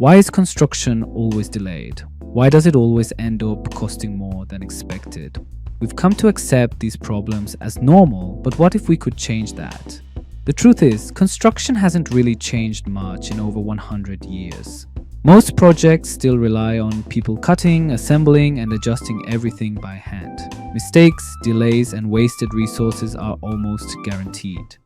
Why is construction always delayed? Why does it always end up costing more than expected? We've come to accept these problems as normal, but what if we could change that? The truth is, construction hasn't really changed much in over 100 years. Most projects still rely on people cutting, assembling, and adjusting everything by hand. Mistakes, delays, and wasted resources are almost guaranteed.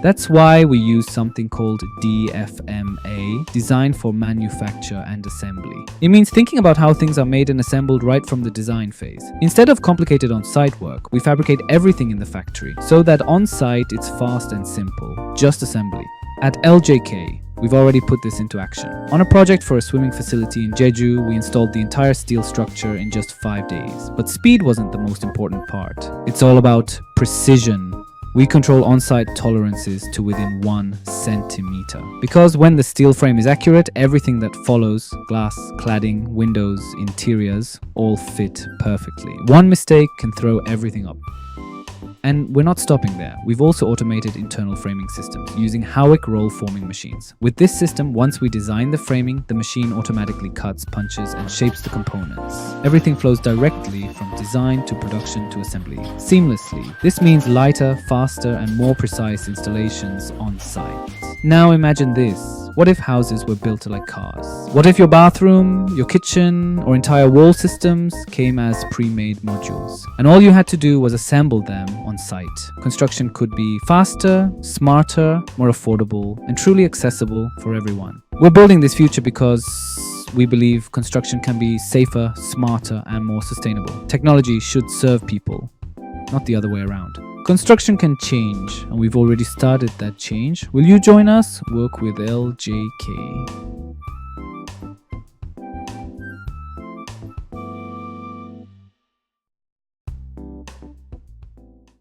That's why we use something called DfMA, Design for Manufacture and Assembly. It means thinking about how things are made and assembled right from the design phase. Instead of complicated on-site work, we fabricate everything in the factory, so that on-site it's fast and simple, just assembly. At LJK, we've already put this into action. On a project for a swimming facility in Jeju, we installed the entire steel structure in just 5 days. But speed wasn't the most important part. It's all about precision. We control on-site tolerances to within 1 centimeter. Because when the steel frame is accurate, everything that follows, glass, cladding, windows, interiors, all fit perfectly. One mistake can throw everything up. And we're not stopping there. We've also automated internal framing systems using Howick roll forming machines. With this system, once we design the framing, the machine automatically cuts, punches, and shapes the components. Everything flows directly from design to production to assembly, seamlessly. This means lighter, faster, and more precise installations on site. Now imagine this. What if houses were built like cars? What if your bathroom, your kitchen, or entire wall systems came as pre-made modules? And all you had to do was assemble them on site. Construction could be faster, smarter, more affordable, and truly accessible for everyone. We're building this future because we believe construction can be safer, smarter, and more sustainable. Technology should serve people, not the other way around. Construction can change, and we've already started that change. Will you join us? Work with LJK.